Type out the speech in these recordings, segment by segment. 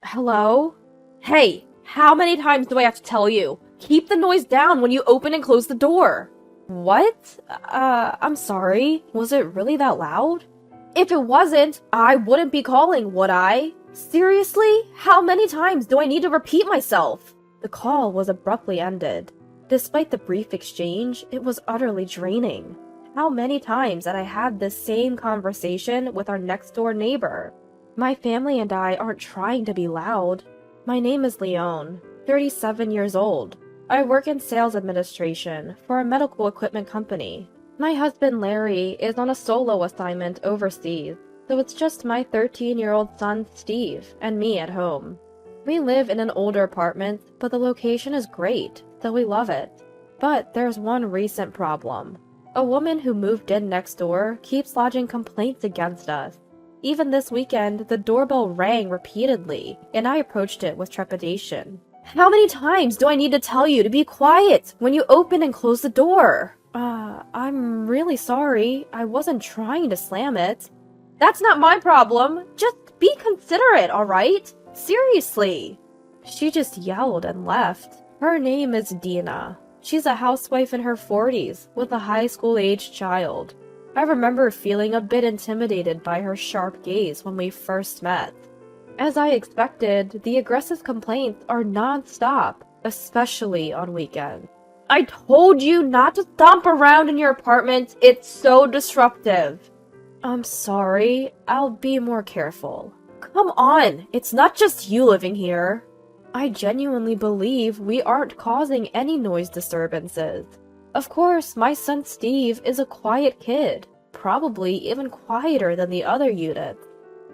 Hello? Hey, how many times do I have to tell you? Keep the noise down when you open and close the door. What? I'm sorry. Was it really that loud? If it wasn't, I wouldn't be calling, would I? Seriously? How many times do I need to repeat myself? The call was abruptly ended. Despite the brief exchange, it was utterly draining. How many times had I had this same conversation with our next door neighbor? My family and I aren't trying to be loud. My name is Leone, 37 years old. I work in sales administration for a medical equipment company. My husband Larry is on a solo assignment overseas, so it's just my 13-year-old son Steve and me at home. We live in an older apartment, but the location is great, so we love it. But there's one recent problem. A woman who moved in next door keeps lodging complaints against us. Even this weekend, the doorbell rang repeatedly, and I approached it with trepidation. How many times do I need to tell you to be quiet when you open and close the door? I'm really sorry. I wasn't trying to slam it. That's not my problem. Just be considerate, alright? Seriously. She just yelled and left. Her name is Dina. She's a housewife in her 40s with a high school-aged child. I remember feeling a bit intimidated by her sharp gaze when we first met. As I expected, the aggressive complaints are non-stop, especially on weekends. I told you not to stomp around in your apartment. It's so disruptive. I'm sorry. I'll be more careful. Come on, it's not just you living here. I genuinely believe we aren't causing any noise disturbances. Of course, my son Steve is a quiet kid, probably even quieter than the other units.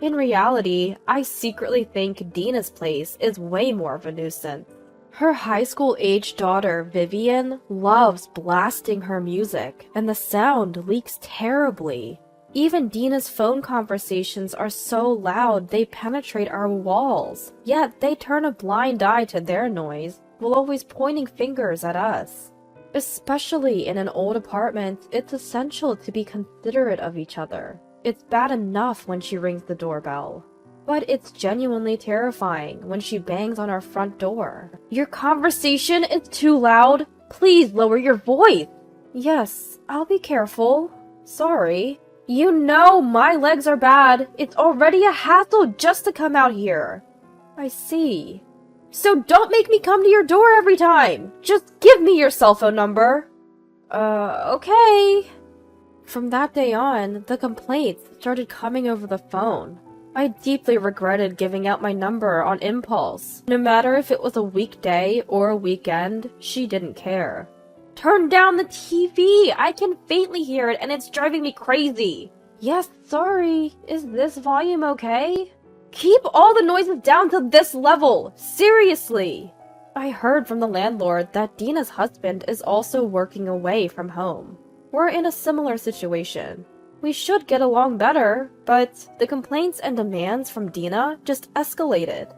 In reality, I secretly think Dina's place is way more of a nuisance. Her high school-aged daughter, Vivian, loves blasting her music, and the sound leaks terribly. Even Dina's phone conversations are so loud they penetrate our walls, yet they turn a blind eye to their noise, while always pointing fingers at us. Especially in an old apartment, it's essential to be considerate of each other. It's bad enough when she rings the doorbell, but it's genuinely terrifying when she bangs on our front door. Your conversation is too loud. Please lower your voice. Yes, I'll be careful. Sorry. You know my legs are bad. It's already a hassle just to come out here. I see. So don't make me come to your door every time. Just give me your cell phone number. Okay. From that day on, the complaints started coming over the phone. I deeply regretted giving out my number on impulse. No matter if it was a weekday or a weekend, she didn't care. Turn down the TV! I can faintly hear it and it's driving me crazy. Yes, sorry. Is this volume okay? Keep all the noises down to this level! Seriously! I heard from the landlord that Dina's husband is also working away from home. We're in a similar situation. We should get along better, but the complaints and demands from Dina just escalated.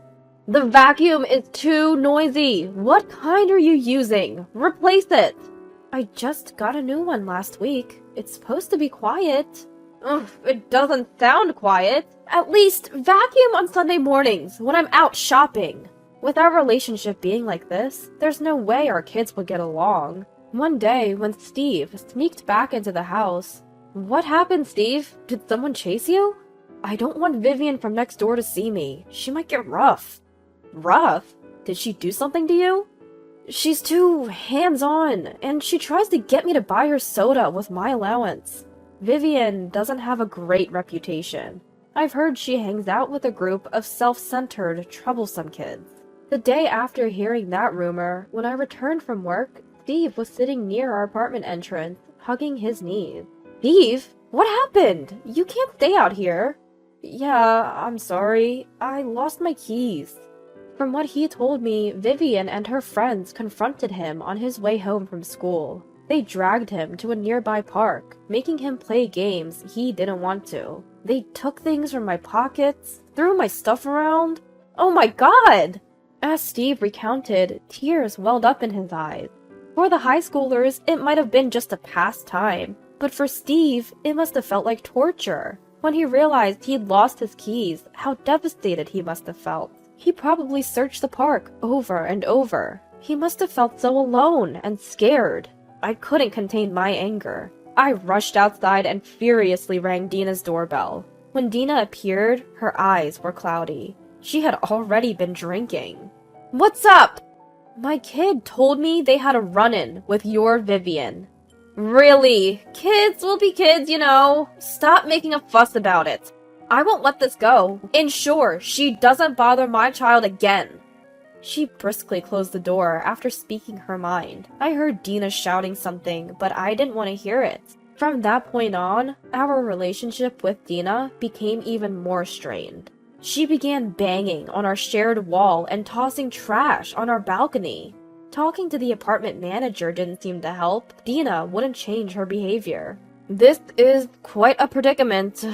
The vacuum is too noisy! What kind are you using? Replace it! I just got a new one last week. It's supposed to be quiet. Ugh, it doesn't sound quiet. At least vacuum on Sunday mornings when I'm out shopping. With our relationship being like this, there's no way our kids would get along. One day, when Steve sneaked back into the house. What happened, Steve? Did someone chase you? I don't want Vivian from next door to see me. She might get rough. Rough? Did she do something to you? She's too hands-on, and she tries to get me to buy her soda with my allowance. Vivian doesn't have a great reputation. I've heard she hangs out with a group of self-centered, troublesome kids. The day after hearing that rumor, when I returned from work, Steve was sitting near our apartment entrance, hugging his knees. Steve? What happened? You can't stay out here. Yeah, I'm sorry. I lost my keys. From what he told me, Vivian and her friends confronted him on his way home from school. They dragged him to a nearby park, making him play games he didn't want to. They took things from my pockets, threw my stuff around. Oh my god! As Steve recounted, tears welled up in his eyes. For the high schoolers, it might have been just a pastime, but for Steve, it must have felt like torture. When he realized he'd lost his keys, how devastated he must have felt. He probably searched the park over and over. He must have felt so alone and scared. I couldn't contain my anger. I rushed outside and furiously rang Dina's doorbell. When Dina appeared, her eyes were cloudy. She had already been drinking. "What's up?" "My kid told me they had a run-in with your Vivian." "Really? Kids will be kids, you know. Stop making a fuss about it. I won't let this go. Ensure she doesn't bother my child again." She briskly closed the door after speaking her mind. I heard Dina shouting something, but I didn't want to hear it. From that point on, our relationship with Dina became even more strained. She began banging on our shared wall and tossing trash on our balcony. Talking to the apartment manager didn't seem to help. Dina wouldn't change her behavior. "This is quite a predicament,"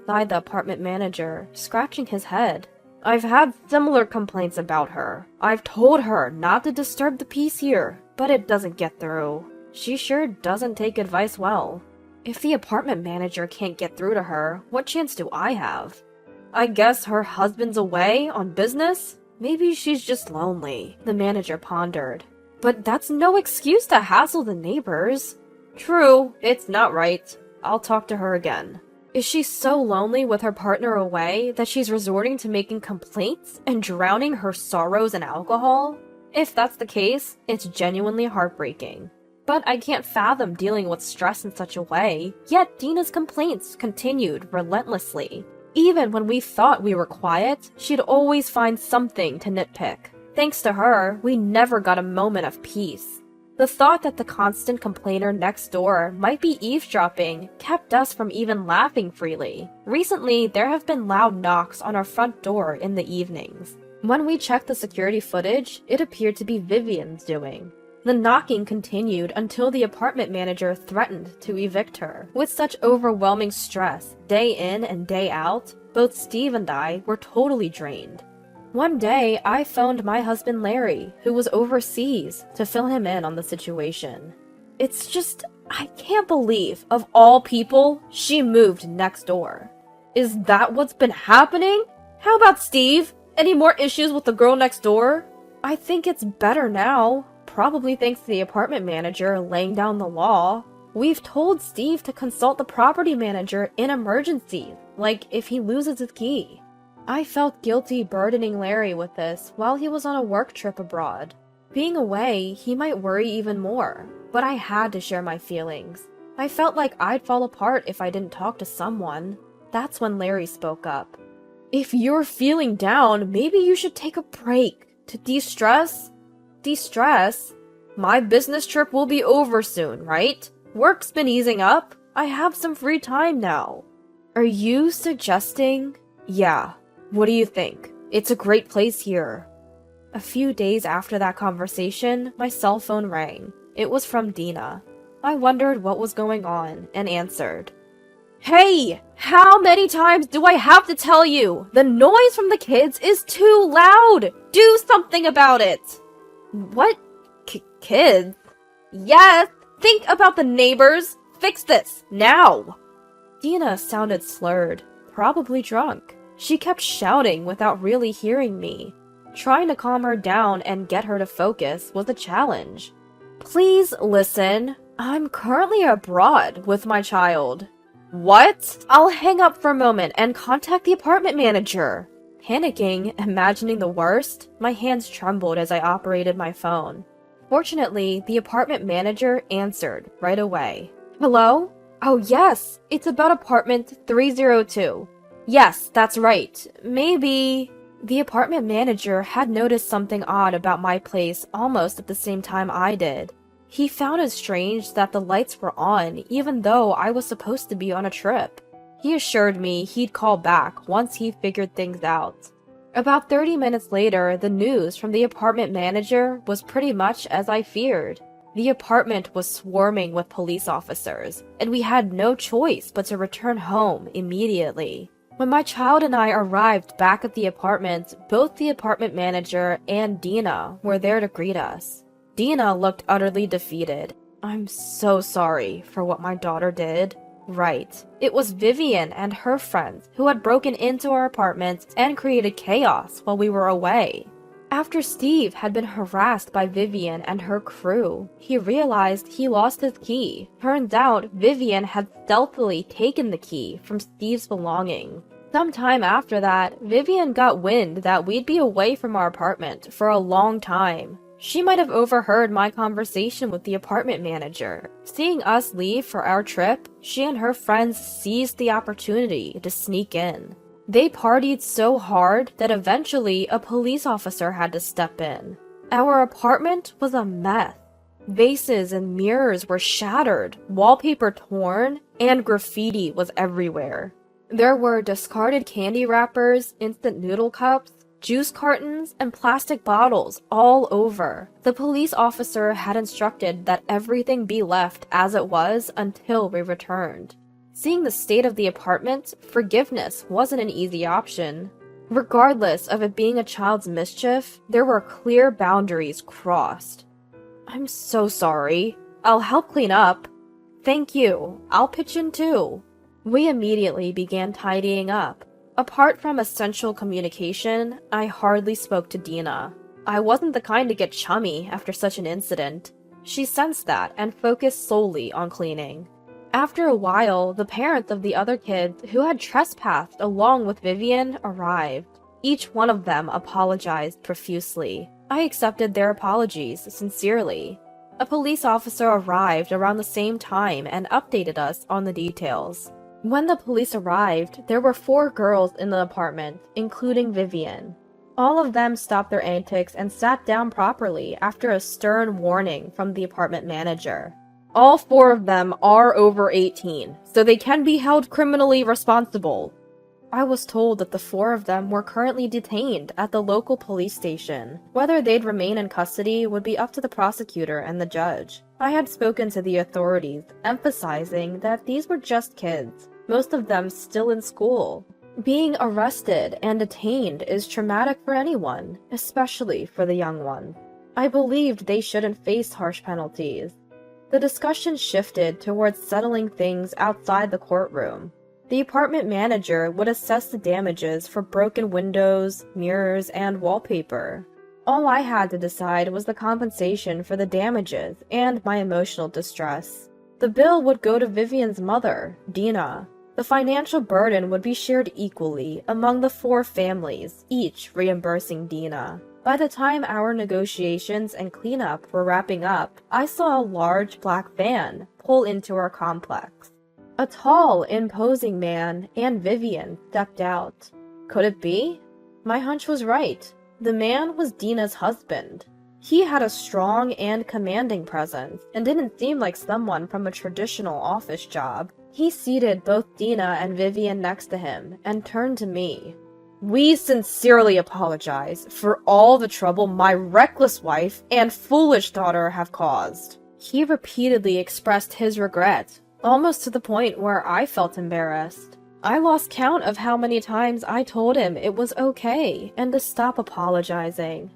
sighed the apartment manager, scratching his head. "I've had similar complaints about her. I've told her not to disturb the peace here, but it doesn't get through. She sure doesn't take advice well. If the apartment manager can't get through to her, what chance do I have? I guess her husband's away on business? Maybe she's just lonely," the manager pondered. "But that's no excuse to hassle the neighbors." "True, it's not right. I'll talk to her again." Is she so lonely with her partner away that she's resorting to making complaints and drowning her sorrows in alcohol? If that's the case, it's genuinely heartbreaking. But I can't fathom dealing with stress in such a way, yet Dina's complaints continued relentlessly. Even when we thought we were quiet, she'd always find something to nitpick. Thanks to her, we never got a moment of peace. The thought that the constant complainer next door might be eavesdropping kept us from even laughing freely. Recently, there have been loud knocks on our front door in the evenings. When we checked the security footage, it appeared to be Vivian's doing. The knocking continued until the apartment manager threatened to evict her. With such overwhelming stress, day in and day out, both Steve and I were totally drained. One day, I phoned my husband Larry, who was overseas, to fill him in on the situation. It's just, I can't believe, of all people, she moved next door. Is that what's been happening? How about Steve? Any more issues with the girl next door? I think it's better now. Probably thanks to the apartment manager laying down the law. We've told Steve to consult the property manager in emergencies, like if he loses his key. I felt guilty burdening Larry with this while he was on a work trip abroad. Being away, he might worry even more, but I had to share my feelings. I felt like I'd fall apart if I didn't talk to someone. That's when Larry spoke up. "If you're feeling down, maybe you should take a break to de-stress." "De-stress? My business trip will be over soon, right? Work's been easing up. I have some free time now." "Are you suggesting—" "Yeah. What do you think? It's a great place here." A few days after that conversation, my cell phone rang. It was from Dina. I wondered what was going on and answered. "Hey! How many times do I have to tell you? The noise from the kids is too loud! Do something about it!" "What? Kids?" "Yes! Think about the neighbors! Fix this, now!" Dina sounded slurred, probably drunk. She kept shouting without really hearing me. Trying to calm her down and get her to focus was a challenge. "Please listen. I'm currently abroad with my child." "What?" "I'll hang up for a moment and contact the apartment manager." Panicking, imagining the worst, my hands trembled as I operated my phone. Fortunately, the apartment manager answered right away. "Hello? Oh yes, it's about apartment 302. Yes, that's right. Maybe..." The apartment manager had noticed something odd about my place almost at the same time I did. He found it strange that the lights were on even though I was supposed to be on a trip. He assured me he'd call back once he figured things out. About 30 minutes later, the news from the apartment manager was pretty much as I feared. The apartment was swarming with police officers, and we had no choice but to return home immediately. When my child and I arrived back at the apartment, both the apartment manager and Dina were there to greet us. Dina looked utterly defeated. "I'm so sorry for what my daughter did." Right. It was Vivian and her friends who had broken into our apartment and created chaos while we were away. After Steve had been harassed by Vivian and her crew, he realized he lost his key. Turns out Vivian had stealthily taken the key from Steve's belongings. Sometime after that, Vivian got wind that we'd be away from our apartment for a long time. She might have overheard my conversation with the apartment manager. Seeing us leave for our trip, she and her friends seized the opportunity to sneak in. They partied so hard that eventually a police officer had to step in. Our apartment was a mess. Vases and mirrors were shattered, wallpaper torn, and graffiti was everywhere. There were discarded candy wrappers, instant noodle cups, juice cartons, and plastic bottles all over. The police officer had instructed that everything be left as it was until we returned. Seeing the state of the apartment, forgiveness wasn't an easy option. Regardless of it being a child's mischief, there were clear boundaries crossed. I'm so sorry. I'll help clean up. Thank you. I'll pitch in too. We immediately began tidying up. Apart from essential communication, I hardly spoke to Dina. I wasn't the kind to get chummy after such an incident. She sensed that and focused solely on cleaning. After a while, the parents of the other kids who had trespassed along with Vivian arrived. Each one of them apologized profusely. I accepted their apologies sincerely. A police officer arrived around the same time and updated us on the details. When the police arrived, there were 4 girls in the apartment, including Vivian. All of them stopped their antics and sat down properly after a stern warning from the apartment manager. All 4 of them are over 18, so they can be held criminally responsible. I was told that the 4 of them were currently detained at the local police station. Whether they'd remain in custody would be up to the prosecutor and the judge. I had spoken to the authorities, emphasizing that these were just kids, most of them still in school. Being arrested and detained is traumatic for anyone, especially for the young ones. I believed they shouldn't face harsh penalties. The discussion shifted towards settling things outside the courtroom. The apartment manager would assess the damages for broken windows, mirrors, and wallpaper. All I had to decide was the compensation for the damages and my emotional distress. The bill would go to Vivian's mother, Dina. The financial burden would be shared equally among the 4 families, each reimbursing Dina. By the time our negotiations and cleanup were wrapping up, I saw a large black van pull into our complex. A tall, imposing man and Vivian stepped out. Could it be? My hunch was right. The man was Dina's husband. He had a strong and commanding presence and didn't seem like someone from a traditional office job. He seated both Dina and Vivian next to him and turned to me. We sincerely apologize for all the trouble my reckless wife and foolish daughter have caused. He repeatedly expressed his regret, almost to the point where I felt embarrassed. I lost count of how many times I told him it was okay and to stop apologizing.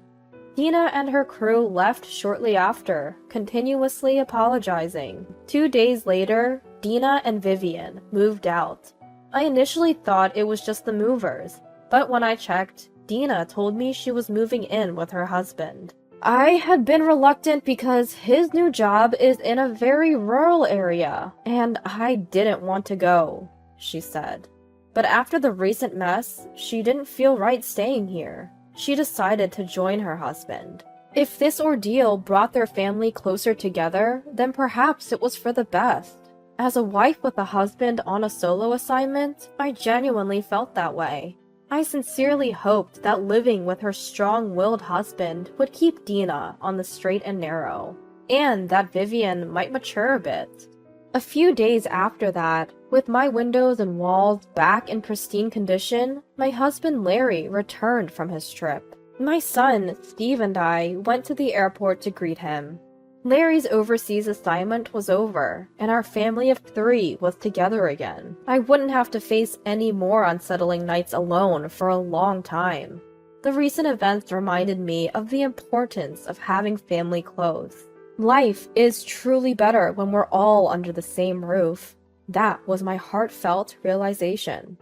Dina and her crew left shortly after, continuously apologizing. 2 days later, Dina and Vivian moved out. I initially thought it was just the movers, but when I checked, Dina told me she was moving in with her husband. I had been reluctant because his new job is in a very rural area, and I didn't want to go, she said. But after the recent mess, she didn't feel right staying here. She decided to join her husband. If this ordeal brought their family closer together, then perhaps it was for the best. As a wife with a husband on a solo assignment, I genuinely felt that way. I sincerely hoped that living with her strong-willed husband would keep Dina on the straight and narrow, and that Vivian might mature a bit. A few days after that, with my windows and walls back in pristine condition, my husband Larry returned from his trip. My son, Steve, and I went to the airport to greet him. Larry's overseas assignment was over, and our family of 3 was together again. I wouldn't have to face any more unsettling nights alone for a long time. The recent events reminded me of the importance of having family close. Life is truly better when we're all under the same roof. That was my heartfelt realization.